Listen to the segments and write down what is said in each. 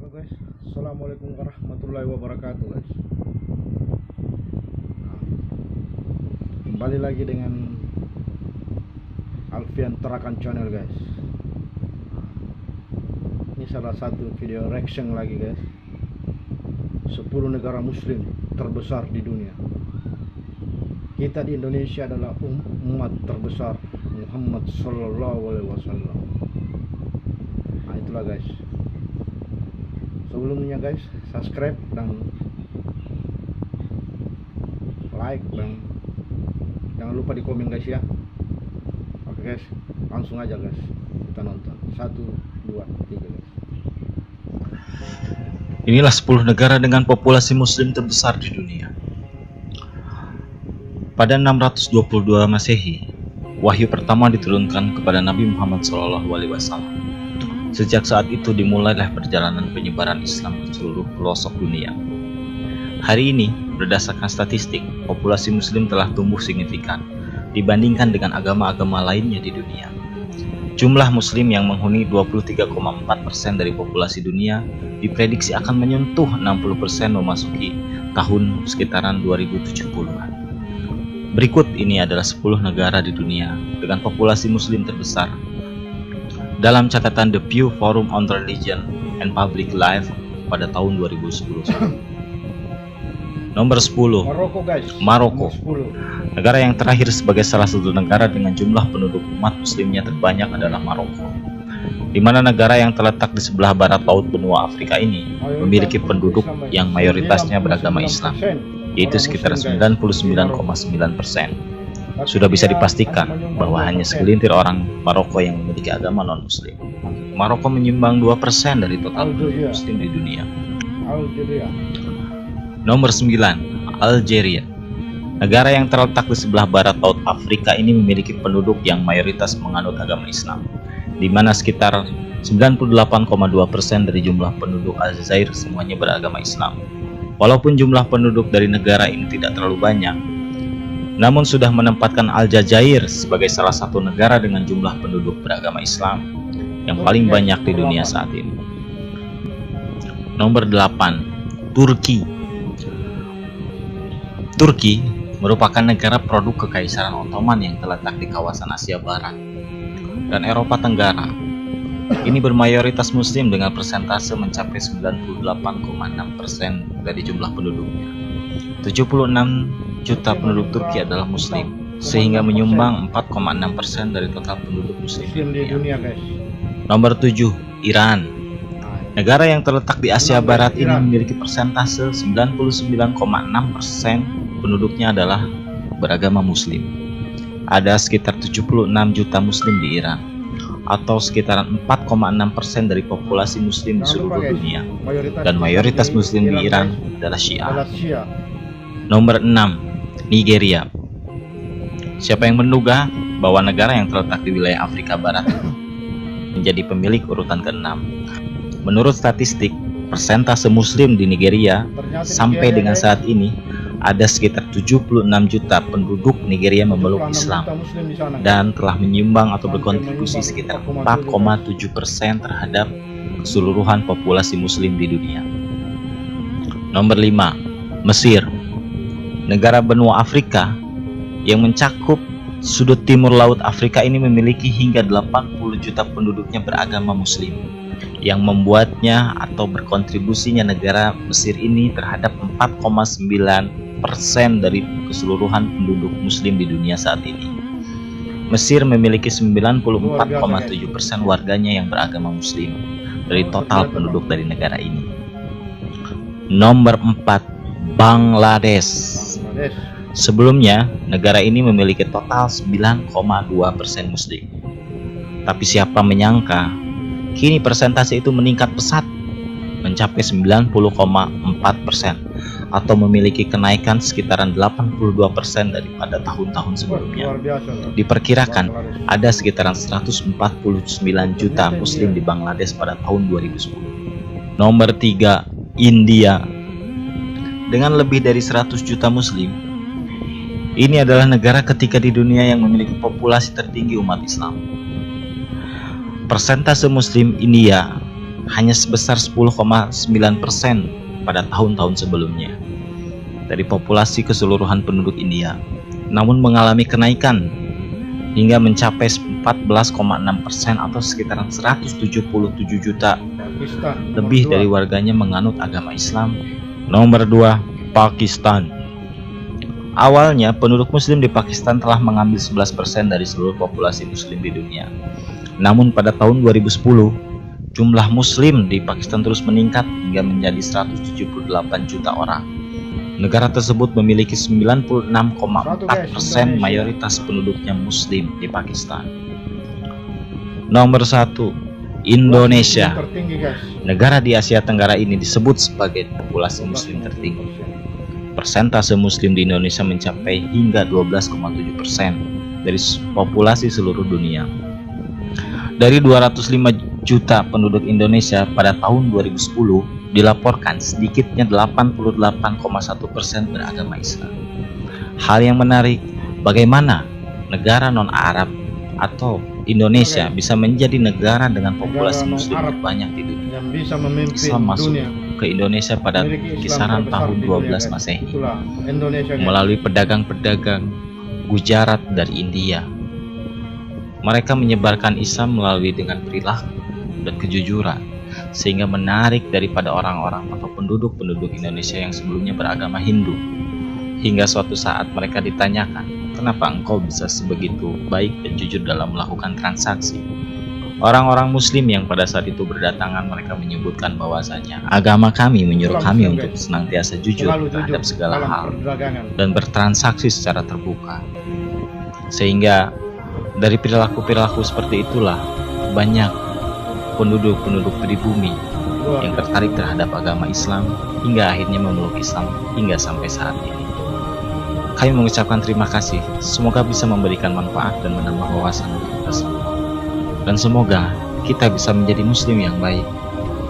Halo guys, assalamualaikum warahmatullahi wabarakatuh guys. Kembali lagi dengan Alfian Terakan Channel guys. Ini salah satu video reaction lagi guys. 10 negara muslim terbesar di dunia. Kita di Indonesia adalah umat terbesar Muhammad Sallallahu Alaihi Wasallam. Nah itulah guys. Sebelumnya guys, subscribe dan like dan jangan lupa di komen guys ya. Oke guys, langsung aja guys kita nonton. 1, 2, 3 guys. Inilah 10 negara dengan populasi muslim terbesar di dunia. Pada 622 Masehi, wahyu pertama diturunkan kepada Nabi Muhammad SAW. Sejak saat itu dimulailah perjalanan penyebaran Islam ke seluruh pelosok dunia. Hari ini, berdasarkan statistik, populasi muslim telah tumbuh signifikan dibandingkan dengan agama-agama lainnya di dunia. Jumlah muslim yang menghuni 23,4% dari populasi dunia diprediksi akan menyentuh 60% memasuki tahun sekitaran 2070-an. Berikut ini adalah 10 negara di dunia dengan populasi muslim terbesar dalam catatan The Pew Forum on Religion and Public Life pada tahun 2010. Nomor 10, Maroko guys. Maroko. Nomor 10. Negara yang terakhir sebagai salah satu negara dengan jumlah penduduk umat muslimnya terbanyak adalah Maroko, di mana negara yang terletak di sebelah barat laut benua Afrika ini memiliki penduduk yang mayoritasnya beragama Islam, yaitu sekitar 99,9%. Sudah bisa dipastikan bahwa hanya segelintir orang Maroko yang memiliki agama non-muslim. Maroko menyumbang 2% dari total penduduk muslim di dunia. Nomor 9, Algeria. Negara yang terletak di sebelah barat laut Afrika ini memiliki penduduk yang mayoritas menganut agama Islam, di mana sekitar 98,2% dari jumlah penduduk Aljazair semuanya beragama Islam. Walaupun jumlah penduduk dari negara ini tidak terlalu banyak, namun sudah menempatkan Aljazair sebagai salah satu negara dengan jumlah penduduk beragama Islam yang paling banyak di dunia saat ini. Nomor 8, Turki. Turki merupakan negara produk Kekaisaran Ottoman yang terletak di kawasan Asia Barat dan Eropa Tenggara. Ini bermayoritas muslim dengan persentase mencapai 98,6% dari jumlah penduduknya. 76 juta penduduk Turki adalah muslim, sehingga menyumbang 4,6% dari total penduduk muslim di dunia. Nomor 7, Iran. Negara yang terletak di Asia Barat ini memiliki persentase 99,6% penduduknya adalah beragama muslim. Ada sekitar 76 juta muslim di Iran, atau sekitar 4,6% dari populasi muslim di seluruh dunia, dan mayoritas muslim di Iran adalah Syiah. Nomor 6, Nigeria. Siapa yang menduga bahwa negara yang terletak di wilayah Afrika Barat menjadi pemilik urutan ke-6? Menurut statistik, persentase muslim di Nigeria sampai dengan saat ini ada sekitar 76 juta penduduk Nigeria memeluk Islam dan telah menyumbang atau berkontribusi sekitar 4,7% terhadap keseluruhan populasi muslim di dunia. Nomor 5, Mesir. Negara benua Afrika yang mencakup sudut timur laut Afrika ini memiliki hingga 80 juta penduduknya beragama muslim, yang membuatnya atau berkontribusinya negara Mesir ini terhadap 4,9% dari keseluruhan penduduk muslim di dunia saat ini. Mesir memiliki 94,7% warganya yang beragama muslim dari total penduduk dari negara ini. Nomor 4, Bangladesh. Sebelumnya, negara ini memiliki total 9,2% muslim. Tapi siapa menyangka, kini persentase itu meningkat pesat mencapai 90,4% atau memiliki kenaikan sekitaran 82% daripada tahun-tahun sebelumnya. Diperkirakan ada sekitaran 149 juta muslim di Bangladesh pada tahun 2010. Nomor 3, India. Dengan lebih dari 100 juta muslim, ini adalah negara ketiga di dunia yang memiliki populasi tertinggi umat Islam. Persentase muslim India hanya sebesar 10,9% pada tahun-tahun sebelumnya dari populasi keseluruhan penduduk India, namun mengalami kenaikan hingga mencapai 14,6% atau sekitaran 177 juta lebih dari warganya menganut agama Islam. Nomor 2, Pakistan. Awalnya penduduk muslim di Pakistan telah mengambil 11% dari seluruh populasi muslim di dunia. Namun pada tahun 2010, jumlah muslim di Pakistan terus meningkat hingga menjadi 178 juta orang. Negara tersebut memiliki 96,4% mayoritas penduduknya muslim di Pakistan. Nomor 1, Indonesia. Negara di Asia Tenggara ini disebut sebagai populasi muslim tertinggi. Persentase muslim di Indonesia mencapai hingga 12,7% dari populasi seluruh dunia. Dari 205 juta penduduk Indonesia pada tahun 2010, dilaporkan sedikitnya 88,1% beragama Islam. Hal yang menarik, bagaimana negara non-Arab atau Indonesia bisa menjadi negara dengan populasi muslim terbanyak di dunia. Islam masuk ke Indonesia pada kisaran tahun 12 Masehi melalui pedagang-pedagang Gujarat dari India. Mereka menyebarkan Islam melalui dengan perilaku dan kejujuran, sehingga menarik daripada orang-orang atau penduduk-penduduk Indonesia yang sebelumnya beragama Hindu. Hingga suatu saat mereka ditanyakan, kenapa engkau bisa sebegitu baik dan jujur dalam melakukan transaksi? Orang-orang muslim yang pada saat itu berdatangan, mereka menyebutkan bahwasanya agama kami menyuruh kami untuk senantiasa jujur terhadap segala hal dan bertransaksi secara terbuka. Sehingga dari perilaku-perilaku seperti itulah banyak penduduk-penduduk pribumi yang tertarik terhadap agama Islam hingga akhirnya memeluk Islam hingga sampai saat ini. Kami mengucapkan terima kasih, semoga bisa memberikan manfaat dan menambah wawasan untuk kita semua. Dan semoga kita bisa menjadi muslim yang baik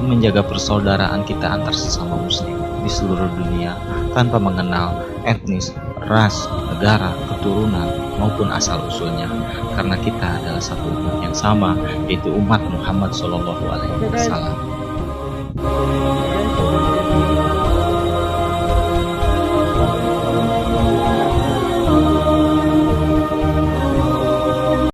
dan menjaga persaudaraan kita antar sesama muslim di seluruh dunia tanpa mengenal etnis, ras, negara, keturunan maupun asal usulnya, karena kita adalah satu umat yang sama, yaitu umat Muhammad SAW.